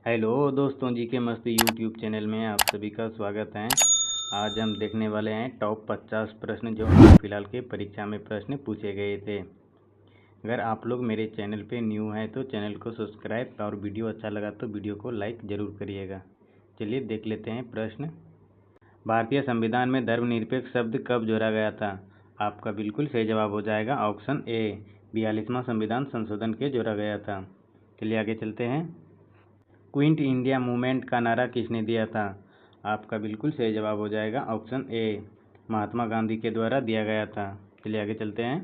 Hello दोस्तों जी के मस्त यूट्यूब चैनल में आप सभी का स्वागत है। आज हम देखने वाले हैं टॉप 50 प्रश्न जो हाल फिलहाल के परीक्षा में प्रश्न पूछे गए थे। अगर आप लोग मेरे चैनल पे न्यू हैं तो चैनल को सब्सक्राइब और वीडियो अच्छा लगा तो वीडियो को लाइक ज़रूर करिएगा। चलिए देख लेते हैं प्रश्न। भारतीय संविधान में धर्मनिरपेक्ष शब्द कब जोड़ा गया था? आपका बिल्कुल सही जवाब हो जाएगा ऑप्शन ए, 42वां संविधान संशोधन के जोड़ा गया था। चलिए आगे चलते हैं। क्विट इंडिया मूवमेंट का नारा किसने दिया था? आपका बिल्कुल सही जवाब हो जाएगा ऑप्शन ए, महात्मा गांधी के द्वारा दिया गया था। चलिए आगे चलते हैं।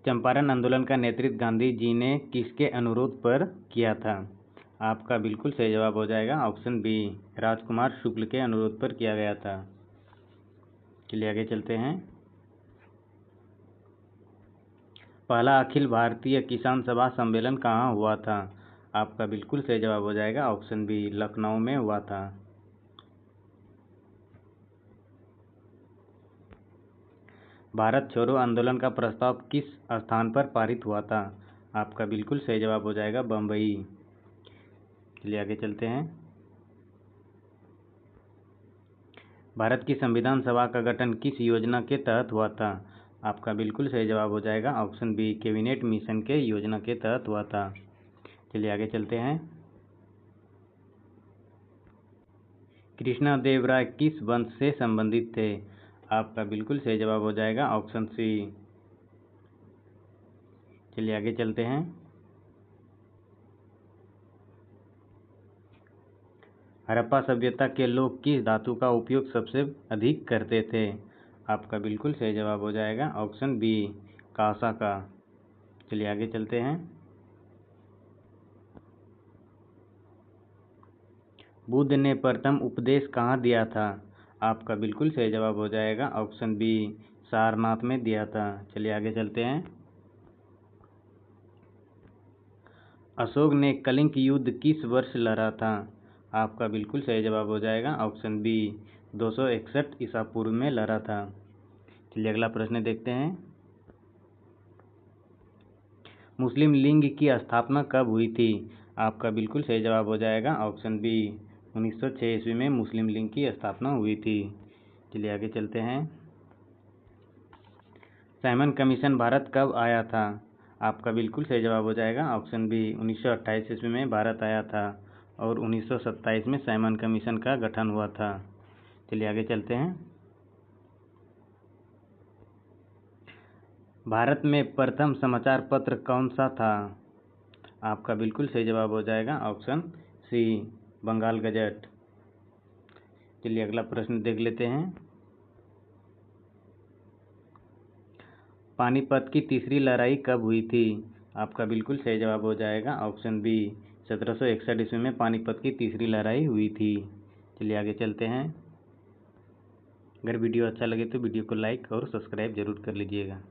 चंपारण आंदोलन का नेतृत्व गांधी जी ने किसके अनुरोध पर किया था? आपका बिल्कुल सही जवाब हो जाएगा ऑप्शन बी, राजकुमार शुक्ल के अनुरोध पर किया गया था। चलिए आगे चलते हैं। पहला अखिल भारतीय किसान सभा सम्मेलन कहाँ हुआ था? आपका बिल्कुल सही जवाब हो जाएगा ऑप्शन बी, लखनऊ में हुआ था। भारत छोड़ो आंदोलन का प्रस्ताव किस स्थान पर पारित हुआ था? आपका बिल्कुल सही जवाब हो जाएगा बम्बई। चलिए आगे चलते हैं। भारत की संविधान सभा का गठन किस योजना के तहत हुआ था? आपका बिल्कुल सही जवाब हो जाएगा ऑप्शन बी, कैबिनेट मिशन के योजना के तहत हुआ था। चलिए आगे चलते हैं। कृष्णदेव राय किस वंश से संबंधित थे? आपका बिल्कुल सही जवाब हो जाएगा ऑप्शन सी। चलिए आगे चलते हैं। हड़प्पा सभ्यता के लोग किस धातु का उपयोग सबसे अधिक करते थे? आपका बिल्कुल सही जवाब हो जाएगा ऑप्शन बी, कांसा का। चलिए आगे चलते हैं। बुद्ध ने प्रथम उपदेश कहाँ दिया था? आपका बिल्कुल सही जवाब हो जाएगा ऑप्शन बी, सारनाथ में दिया था। चलिए आगे चलते हैं। अशोक ने कलिंग युद्ध किस वर्ष लड़ा था? आपका बिल्कुल सही जवाब हो जाएगा ऑप्शन बी, 261 ईसा पूर्व में लड़ा था। चलिए अगला प्रश्न देखते हैं। मुस्लिम लीग की स्थापना कब हुई थी? आपका बिल्कुल सही जवाब हो जाएगा ऑप्शन बी, 1906 ईस्वी में मुस्लिम लीग की स्थापना हुई थी। चलिए आगे चलते हैं। साइमन कमीशन भारत कब आया था? आपका बिल्कुल सही जवाब हो जाएगा ऑप्शन बी, 1928 ईस्वी में भारत आया था और 1927 में साइमन कमीशन का गठन हुआ था। चलिए आगे चलते हैं। भारत में प्रथम समाचार पत्र कौन सा था? आपका बिल्कुल सही जवाब हो जाएगा ऑप्शन सी, बंगाल गजट। चलिए अगला प्रश्न देख लेते हैं। पानीपत की तीसरी लड़ाई कब हुई थी? आपका बिल्कुल सही जवाब हो जाएगा ऑप्शन बी, 1761 ईस्वी में पानीपत की तीसरी लड़ाई हुई थी। चलिए आगे चलते हैं। अगर वीडियो अच्छा लगे तो वीडियो को लाइक और सब्सक्राइब जरूर कर लीजिएगा।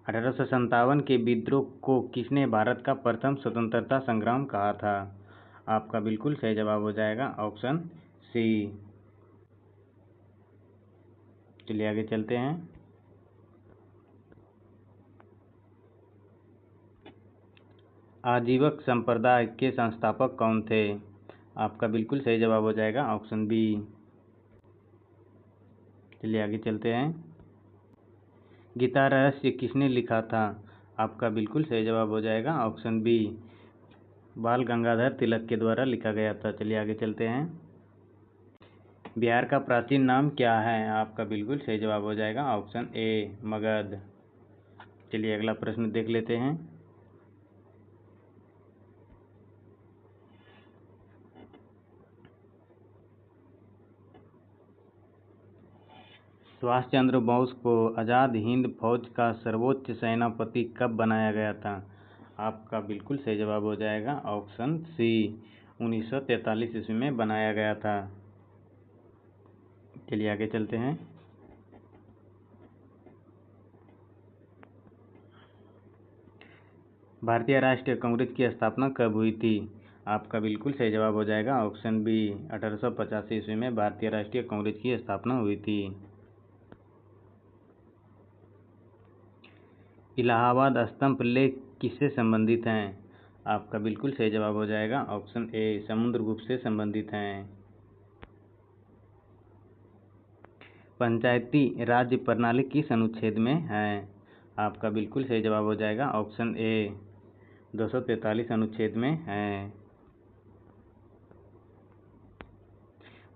1857 के विद्रोह को किसने भारत का प्रथम स्वतंत्रता संग्राम कहा था? आपका बिल्कुल सही जवाब हो जाएगा ऑप्शन सी। चलिए आगे चलते हैं। आजीवक संप्रदाय के संस्थापक कौन थे? आपका बिल्कुल सही जवाब हो जाएगा ऑप्शन बी। चलिए आगे चलते हैं। गीता रहस्य किसने लिखा था? आपका बिल्कुल सही जवाब हो जाएगा ऑप्शन बी, बाल गंगाधर तिलक के द्वारा लिखा गया था। चलिए आगे चलते हैं। बिहार का प्राचीन नाम क्या है? आपका बिल्कुल सही जवाब हो जाएगा ऑप्शन ए, मगध। चलिए अगला प्रश्न देख लेते हैं। सुभाष चंद्र बोस को आज़ाद हिंद फौज का सर्वोच्च सेनापति कब बनाया गया था? आपका बिल्कुल सही जवाब हो जाएगा ऑप्शन सी, 1943 ईस्वी में बनाया गया था। चलिए आगे चलते हैं। भारतीय राष्ट्रीय कांग्रेस की स्थापना कब हुई थी? आपका बिल्कुल सही जवाब हो जाएगा ऑप्शन बी, 1885 ईस्वी में भारतीय राष्ट्रीय कांग्रेस की स्थापना हुई थी। इलाहाबाद स्तंभ लेख किससे संबंधित हैं? आपका बिल्कुल सही जवाब हो जाएगा ऑप्शन ए समुद्रगुप्त से संबंधित हैं। पंचायती राज्य प्रणाली किस अनुच्छेद में है? आपका बिल्कुल सही जवाब हो जाएगा ऑप्शन ए 243 अनुच्छेद में है।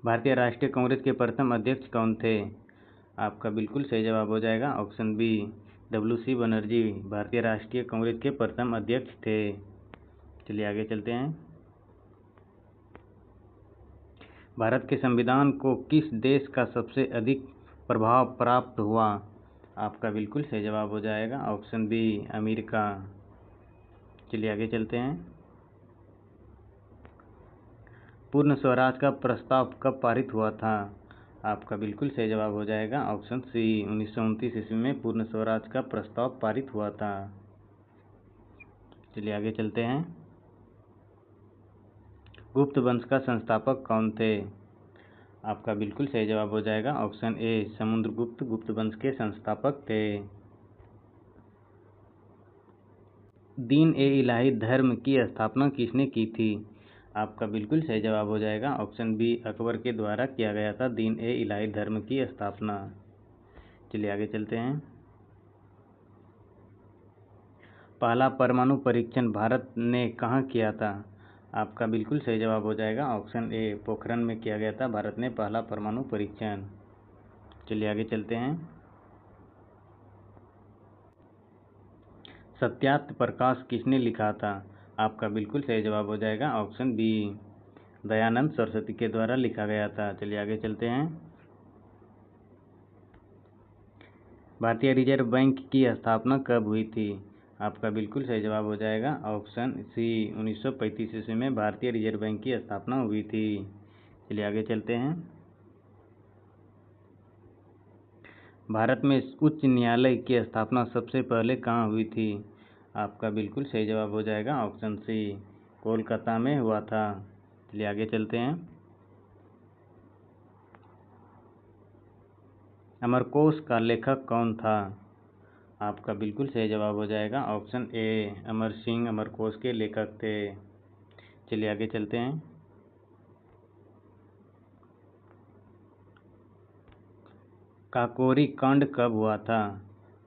भारतीय राष्ट्रीय कांग्रेस के प्रथम अध्यक्ष कौन थे? आपका बिल्कुल सही जवाब हो जाएगा ऑप्शन बी WC बनर्जी भारतीय राष्ट्रीय कांग्रेस के प्रथम अध्यक्ष थे। चलिए आगे चलते हैं। भारत के संविधान को किस देश का सबसे अधिक प्रभाव प्राप्त हुआ? आपका बिल्कुल सही जवाब हो जाएगा ऑप्शन बी अमेरिका। चलिए आगे चलते हैं। पूर्ण स्वराज का प्रस्ताव कब पारित हुआ था? आपका बिल्कुल सही जवाब हो जाएगा ऑप्शन सी 1929 ईस्वी में पूर्ण स्वराज का प्रस्ताव पारित हुआ था। चलिए आगे चलते हैं। गुप्त वंश का संस्थापक कौन थे? आपका बिल्कुल सही जवाब हो जाएगा ऑप्शन ए समुद्रगुप्त गुप्त वंश के संस्थापक थे। दीन ए इलाही धर्म की स्थापना किसने की थी? आपका बिल्कुल सही जवाब हो जाएगा ऑप्शन बी अकबर के द्वारा किया गया था दीन ए इलाही धर्म की स्थापना। चलिए आगे चलते हैं। पहला परमाणु परीक्षण भारत ने कहाँ किया था? आपका बिल्कुल सही जवाब हो जाएगा ऑप्शन ए पोखरण में किया गया था भारत ने पहला परमाणु परीक्षण। चलिए आगे चलते हैं। सत्यार्थ प्रकाश किसने लिखा था? आपका बिल्कुल सही जवाब हो जाएगा ऑप्शन बी दयानंद सरस्वती के द्वारा लिखा गया था। चलिए आगे चलते हैं। भारतीय रिजर्व बैंक की स्थापना कब हुई थी? आपका बिल्कुल सही जवाब हो जाएगा ऑप्शन सी 1935 ईस्वी में भारतीय रिजर्व बैंक की स्थापना हुई थी। चलिए आगे चलते हैं। भारत में उच्च न्यायालय की स्थापना सबसे पहले कहाँ हुई थी? आपका बिल्कुल सही जवाब हो जाएगा ऑप्शन सी कोलकाता में हुआ था। चलिए आगे चलते हैं। अमरकोश का लेखक कौन था? आपका बिल्कुल सही जवाब हो जाएगा ऑप्शन ए अमर सिंह अमरकोश के लेखक थे। चलिए आगे चलते हैं। काकोरी कांड कब हुआ था?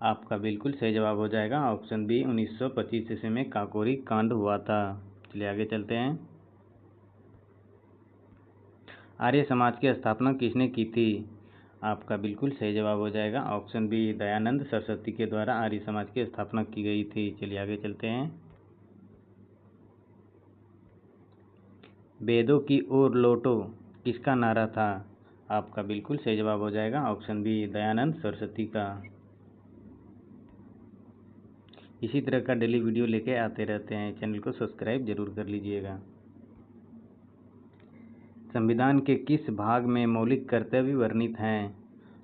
आपका बिल्कुल सही जवाब हो जाएगा ऑप्शन बी 1925 ईस्वी में काकोरी कांड हुआ था। चलिए आगे चलते हैं। आर्य समाज की स्थापना किसने की थी? आपका बिल्कुल सही जवाब हो जाएगा ऑप्शन बी दयानंद सरस्वती के द्वारा आर्य समाज की स्थापना की गई थी। चलिए आगे चलते हैं। वेदों की ओर लौटो किसका नारा था? आपका बिल्कुल सही जवाब हो जाएगा ऑप्शन बी दयानंद सरस्वती का। इसी तरह का डेली वीडियो लेके आते रहते हैं, चैनल को सब्सक्राइब जरूर कर लीजिएगा। संविधान के किस भाग में मौलिक कर्तव्य वर्णित हैं?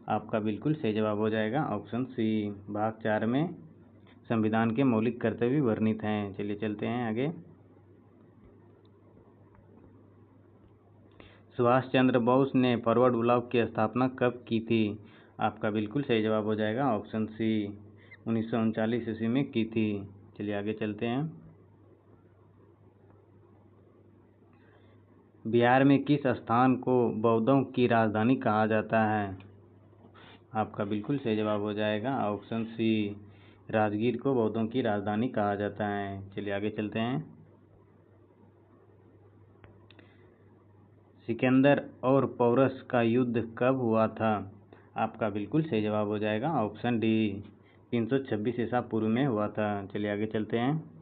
आपका बिल्कुल सही जवाब हो जाएगा ऑप्शन सी भाग 4 में संविधान के मौलिक कर्तव्य वर्णित हैं। चलिए चलते हैं आगे। सुभाष चंद्र बोस ने फॉरवर्ड ब्लॉक की स्थापना कब की थी? आपका बिल्कुल सही जवाब हो जाएगा ऑप्शन सी 1939 ईस्वी में की थी। चलिए आगे चलते हैं। बिहार में किस स्थान को बौद्धों की राजधानी कहा जाता है? आपका बिल्कुल सही जवाब हो जाएगा ऑप्शन सी राजगीर को बौद्धों की राजधानी कहा जाता है। चलिए आगे चलते हैं। सिकंदर और पोरस का युद्ध कब हुआ था? आपका बिल्कुल सही जवाब हो जाएगा ऑप्शन डी 326 ईसा पूर्व में हुआ था। चलिए आगे चलते हैं।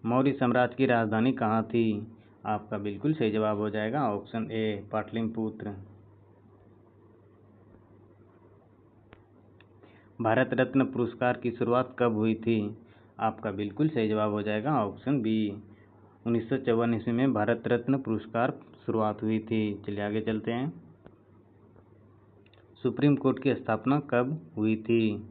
मौर्य साम्राज्य की राजधानी कहाँ थी? आपका बिल्कुल सही जवाब हो जाएगा ऑप्शन ए पाटलिपुत्र। भारत रत्न पुरस्कार की शुरुआत कब हुई थी? आपका बिल्कुल सही जवाब हो जाएगा ऑप्शन बी 1954 ईस्वी में भारत रत्न पुरस्कार शुरुआत हुई थी। चलिए आगे चलते हैं। सुप्रीम कोर्ट की स्थापना कब हुई थी?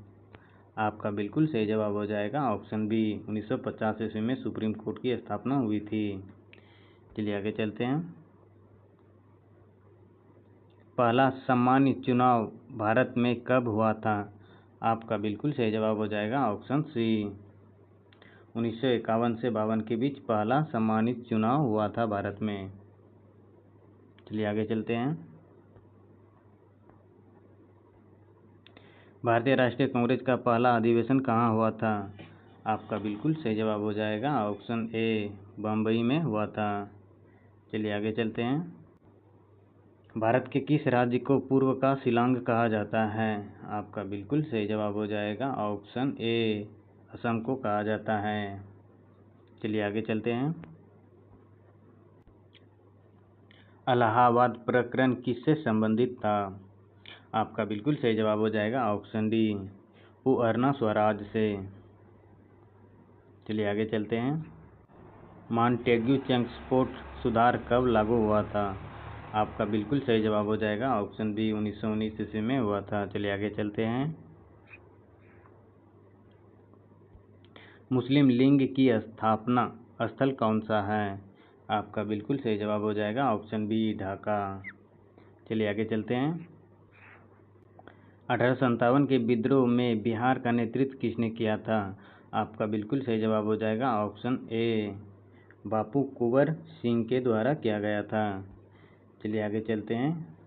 आपका बिल्कुल सही जवाब हो जाएगा ऑप्शन बी 1950 ईस्वी में सुप्रीम कोर्ट की स्थापना हुई थी। चलिए आगे चलते हैं। पहला सामान्य चुनाव भारत में कब हुआ था? आपका बिल्कुल सही जवाब हो जाएगा ऑप्शन सी। 1951 से 52 के बीच पहला सम्मानित चुनाव हुआ था भारत में। चलिए आगे चलते हैं। भारतीय राष्ट्रीय कांग्रेस का पहला अधिवेशन कहाँ हुआ था? आपका बिल्कुल सही जवाब हो जाएगा ऑप्शन ए, बम्बई में हुआ था। चलिए आगे चलते हैं। भारत के किस राज्य को पूर्व का शिलांग कहा जाता है? आपका बिल्कुल सही जवाब हो जाएगा ऑप्शन ए, असम को कहा जाता है। चलिए आगे चलते हैं। इलाहाबाद प्रकरण किससे संबंधित था? आपका बिल्कुल सही जवाब हो जाएगा ऑप्शन डी, अरुणा स्वराज से। चलिए आगे चलते हैं। मॉन्टेग्यू चेम्स्फोर्ड सुधार कब लागू हुआ था? आपका बिल्कुल सही जवाब हो जाएगा ऑप्शन बी, 1919 ईस्वी में हुआ था। चलिए आगे चलते हैं। मुस्लिम लीग की स्थापना स्थल कौन सा है? आपका बिल्कुल सही जवाब हो जाएगा ऑप्शन बी, ढाका। चलिए आगे चलते हैं। 1857 के विद्रोह में बिहार का नेतृत्व किसने किया था? आपका बिल्कुल सही जवाब हो जाएगा ऑप्शन ए, बापू कुंवर सिंह के द्वारा किया गया था। चलिए आगे चलते हैं।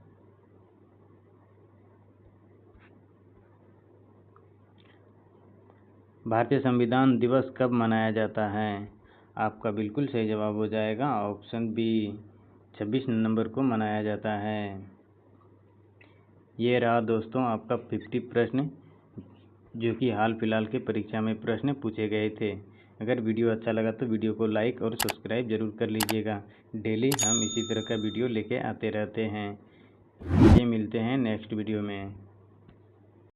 भारतीय संविधान दिवस कब मनाया जाता है? आपका बिल्कुल सही जवाब हो जाएगा ऑप्शन बी, 26 नवंबर को मनाया जाता है। ये रहा दोस्तों आपका 50 प्रश्न जो कि हाल फिलहाल के परीक्षा में प्रश्न पूछे गए थे। अगर वीडियो अच्छा लगा तो वीडियो को लाइक और सब्सक्राइब जरूर कर लीजिएगा। डेली हम इसी तरह का वीडियो लेके आते रहते हैं। चलिए मिलते हैं नेक्स्ट वीडियो में।